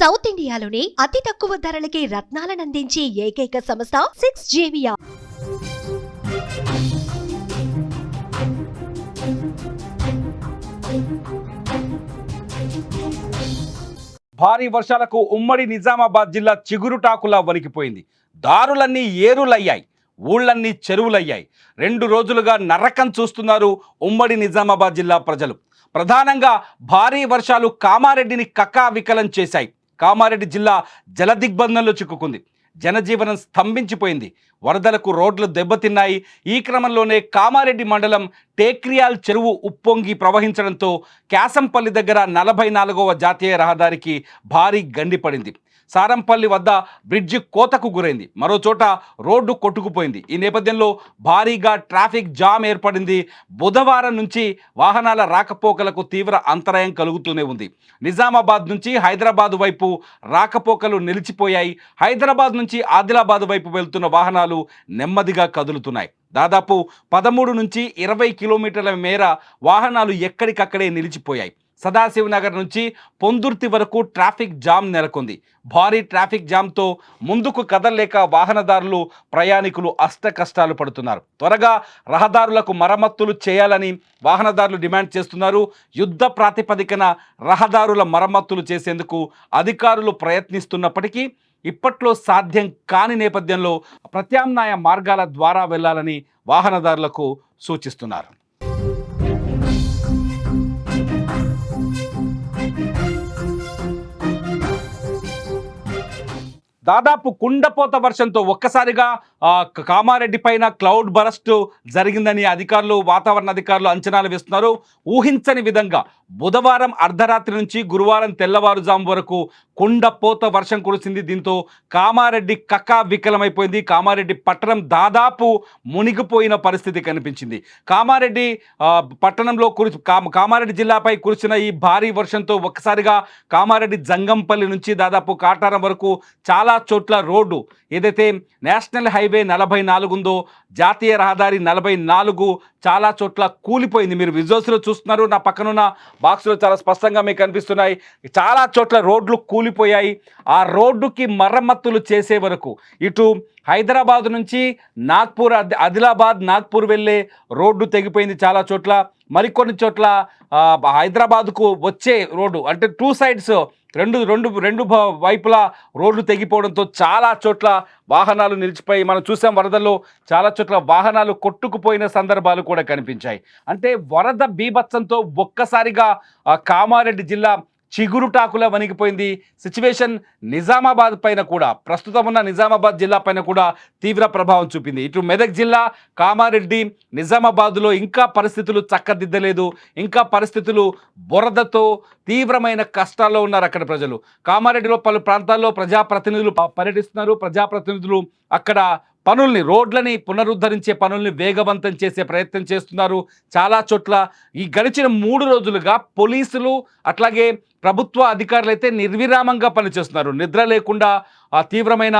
South ఇండియాలోనే అతి తక్కువ ధరలకి రత్నాలనందించే ఏకైక సంస్థ 6JVR. భారీ వర్షాలకు ఉమ్మడి నిజామాబాద్ జిల్లా చిగురుటాకులా వణికిపోయింది. దారులన్నీ ఏరులయ్యాయి, ఊళ్ళన్నీ చెరువులయ్యాయి. 2 రోజులుగా నరకం చూస్తున్నారు ఉమ్మడి నిజామాబాద్ జిల్లా ప్రజలు. ప్రధానంగా భారీ వర్షాలు కామారెడ్డిని కకావికలం చేశాయి. కామారెడ్డి జిల్లా జలదిగ్బంధంలో చిక్కుకుంది. జనజీవనం స్తంభించిపోయింది. వరదలకు రోడ్లు దెబ్బతిన్నాయి. ఈ క్రమంలోనే కామారెడ్డి మండలం టేక్రియాల్ చెరువు ఉప్పొంగి ప్రవహించడంతో క్యాసంపల్లి దగ్గర 44వ జాతీయ రహదారికి భారీ గండి పడింది. సారంపల్లి వద్ద బ్రిడ్జి కోతకు గురైంది. మరో చోట రోడ్డు కొట్టుకుపోయింది. ఈ నేపథ్యంలో భారీగా ట్రాఫిక్ జామ్ ఏర్పడింది. బుధవారం నుంచి వాహనాల రాకపోకలకు తీవ్ర అంతరాయం కలుగుతూనే ఉంది. నిజామాబాద్ నుంచి హైదరాబాద్ వైపు రాకపోకలు నిలిచిపోయాయి. హైదరాబాద్ నుంచి ఆదిలాబాద్ వైపు వెళ్తున్న వాహనాలు నెమ్మదిగా కదులుతున్నాయి. దాదాపు 13 నుంచి 20 కిలోమీటర్ల మేర వాహనాలు ఎక్కడికక్కడే నిలిచిపోయాయి. సదాశివనగర్ నుంచి పొందుర్తి వరకు ట్రాఫిక్ జామ్ నెలకొంది. భారీ ట్రాఫిక్ జామ్తో ముందుకు కదలలేక వాహనదారులు, ప్రయాణికులు అష్టకష్టాలు పడుతున్నారు. త్వరగా రహదారులకు మరమ్మతులు చేయాలని వాహనదారులు డిమాండ్ చేస్తున్నారు. యుద్ధ ప్రాతిపదికన రహదారుల మరమ్మతులు చేసేందుకు అధికారులు ప్రయత్నిస్తున్నప్పటికీ ఇప్పట్లో సాధ్యం కాని నేపథ్యంలో ప్రత్యామ్నాయ మార్గాల ద్వారా వెళ్లాలని వాహనదారులకు సూచిస్తున్నారు. దాదాపు కుండపోత వర్షంతో ఒక్కసారిగా కామారెడ్డి పైన క్లౌడ్ బరస్ట్ జరిగిందని వాతావరణ అధికారులు అంచనాలు వేస్తున్నారు. ఊహించని విధంగా బుధవారం అర్ధరాత్రి నుంచి గురువారం తెల్లవారుజాము వరకు కుండపోత వర్షం కురిసింది. దీంతో కామారెడ్డి కకావికలమైపోయింది. కామారెడ్డి పట్టణం దాదాపు మునిగిపోయిన పరిస్థితి కనిపించింది. కామారెడ్డి పట్టణంలో కామారెడ్డి జిల్లాపై కురిసిన ఈ భారీ వర్షంతో ఒక్కసారిగా కామారెడ్డి జంగంపల్లి నుంచి దాదాపు కాటారం వరకు చాలా చోట్ల రోడ్డు ఏదైతే నేషనల్ హైవే 44 ఉందో, జాతీయ రహదారి 44 చాలా చోట్ల కూలిపోయింది. మీరు విజువల్స్లో చూస్తున్నారు. నా పక్కనున్న బాక్స్లో చాలా స్పష్టంగా మీకు కనిపిస్తున్నాయి. చాలా చోట్ల రోడ్లు కూలిపోయాయి. ఆ రోడ్డుకి మరమ్మతులు చేసే వరకు ఇటు హైదరాబాద్ నుంచి నాగ్పూర్, ఆదిలాబాద్, నాగ్పూర్ వెళ్ళే రోడ్డు తెగిపోయింది చాలా చోట్ల. మరికొన్ని చోట్ల హైదరాబాద్కు వచ్చే రోడ్డు అంటే 2 సైడ్స్ రెండు వైపులా రోడ్లు తెగిపోవడంతో చాలా చోట్ల వాహనాలు నిలిచిపోయి మనం చూసాం. వరదల్లో చాలా చోట్ల వాహనాలు కొట్టుకుపోయిన సందర్భాలు కూడా కనిపించాయి. అంటే వరద బీభత్సంతో ఒక్కసారిగా కామారెడ్డి జిల్లా చిగురుటాకులా వణికిపోయింది. సిచ్యువేషన్ నిజామాబాద్ పైన కూడా, ప్రస్తుతం ఉన్న నిజామాబాద్ జిల్లా పైన కూడా తీవ్ర ప్రభావం చూపింది. ఇటు మెదక్ జిల్లా, కామారెడ్డి, నిజామాబాద్లో ఇంకా పరిస్థితులు చక్కదిద్దలేదు. ఇంకా పరిస్థితులు బురదతో తీవ్రమైన కష్టాల్లో ఉన్నారు అక్కడ ప్రజలు. కామారెడ్డిలో పలు ప్రాంతాల్లో ప్రజాప్రతినిధులు పర్యటిస్తున్నారు. ప్రజాప్రతినిధులు అక్కడ రోడ్లని పునరుద్ధరించే పనుల్ని వేగవంతం చేసే ప్రయత్నం చేస్తున్నారు. చాలా చోట్ల ఈ గడిచిన 3 రోజులుగా పోలీసులు అట్లాగే ప్రభుత్వ అధికారులు అయితే నిర్విరామంగా పనిచేస్తున్నారు. నిద్ర లేకుండా తీవ్రమైన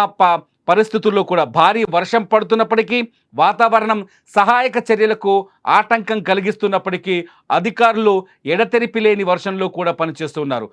పరిస్థితుల్లో కూడా భారీ వర్షం పడుతున్నప్పటికీ, వాతావరణం సహాయక చర్యలకు ఆటంకం కలిగిస్తున్నప్పటికీ అధికారులు ఎడతెరిపి లేని వర్షంలో కూడా పనిచేస్తున్నారు.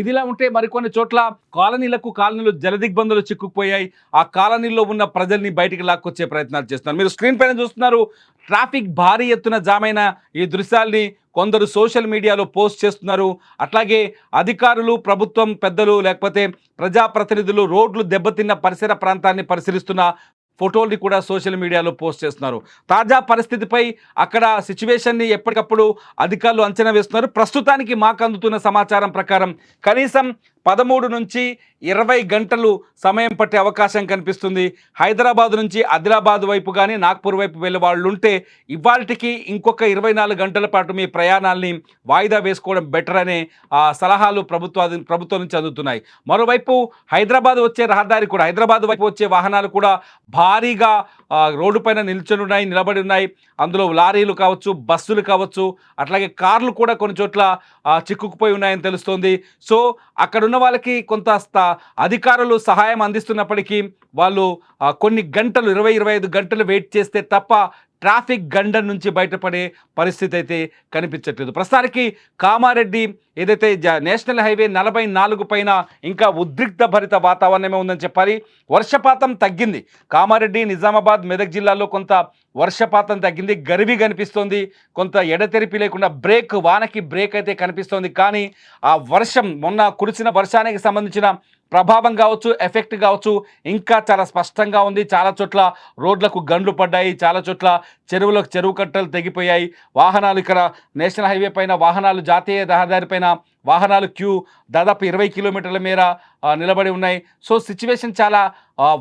ఇదిలా ఉంటే మరికొన్ని చోట్ల కాలనీలు జలదిగ్బంధంలో చిక్కుకుపోయాయి. ఆ కాలనీలో ఉన్న ప్రజల్ని బయటికి లాక్కొచ్చే ప్రయత్నాలు చేస్తున్నారు. మీరు స్క్రీన్ పైన చూస్తున్నారు. ట్రాఫిక్ భారీ ఎత్తున జామైన ఈ దృశ్యాల్ని కొందరు సోషల్ మీడియాలో పోస్ట్ చేస్తున్నారు. అట్లాగే అధికారులు, ప్రభుత్వం పెద్దలు లేకపోతే ప్రజాప్రతినిధులు రోడ్లు దెబ్బతిన్న పరిసర ప్రాంతాన్ని పరిశీలిస్తున్న ఫోటోల్ని కూడా సోషల్ మీడియాలో పోస్ట్ చేస్తున్నారు. తాజా పరిస్థితిపై అక్కడ సిచ్యువేషన్ని ఎప్పటికప్పుడు అధికారులు అంచనా వేస్తున్నారు. ప్రస్తుతానికి మాకు అందుతున్న సమాచారం ప్రకారం కనీసం 13 నుంచి 20 గంటలు సమయం పట్టే అవకాశం కనిపిస్తుంది. హైదరాబాద్ నుంచి ఆదిలాబాద్ వైపు కానీ నాగ్పూర్ వైపు వెళ్ళే వాళ్ళు ఉంటే ఇవాళకి ఇంకొక 24 గంటల పాటు మీ ప్రయాణాలని వాయిదా వేసుకోవడం బెటర్ అనే సలహాలు ప్రభుత్వం నుంచి అందుతున్నాయి. మరోవైపు హైదరాబాద్ వచ్చే రహదారి కూడా, హైదరాబాద్ వైపు వచ్చే వాహనాలు కూడా భారీగా రోడ్డు పైన నిలబడి ఉన్నాయి. అందులో లారీలు కావచ్చు, బస్సులు కావచ్చు, అట్లాగే కార్లు కూడా కొన్ని చోట్ల చిక్కుకుపోయి ఉన్నాయని తెలుస్తోంది. సో అక్కడ ఉన్న వాళ్ళకి కొంత అధికారులు సహాయం అందిస్తున్నప్పటికీ వాళ్ళు కొన్ని గంటలు 20-25 గంటలు వెయిట్ చేస్తే తప్ప ట్రాఫిక్ గండం నుంచి బయటపడే పరిస్థితి అయితే కనిపించట్లేదు. ప్రస్తుతానికి కామారెడ్డి ఏదైతే నేషనల్ హైవే 44 పైన ఇంకా ఉద్రిక్త భరిత వాతావరణమే ఉందని చెప్పాలి. వర్షపాతం తగ్గింది. కామారెడ్డి, నిజామాబాద్, మెదక్ జిల్లాలో కొంత వర్షపాతం తగ్గింది. గరివి కనిపిస్తోంది. కొంత ఎడతెరిపి లేకుండా వానకి బ్రేక్ అయితే కనిపిస్తోంది. కానీ ఆ వర్షం మొన్న కురిసిన వర్షానికి సంబంధించిన ప్రభావం కావచ్చు, ఎఫెక్ట్ కావచ్చు ఇంకా చాలా స్పష్టంగా ఉంది. చాలా చోట్ల రోడ్లకు గండ్లు పడ్డాయి. చాలా చోట్ల చెరువు కట్టలు తెగిపోయాయి. వాహనాలు ఇక్కడ నేషనల్ హైవే పైన వాహనాలు, జాతీయ రహదారి పైన వాహనాలు క్యూ దాదాపు 20 కిలోమీటర్ల మేర నిలబడి ఉన్నాయి. సో సిచ్యువేషన్ చాలా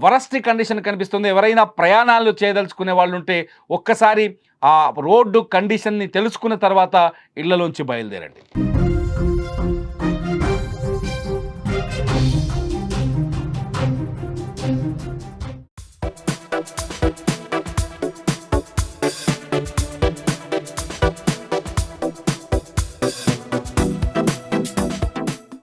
వరస్ట్ కండిషన్ కనిపిస్తుంది. ఎవరైనా ప్రయాణాలు చేయదలుచుకునే వాళ్ళు ఉంటే ఒక్కసారి ఆ రోడ్డు కండిషన్ని తెలుసుకున్న తర్వాత ఇళ్లలోంచి బయలుదేరండి.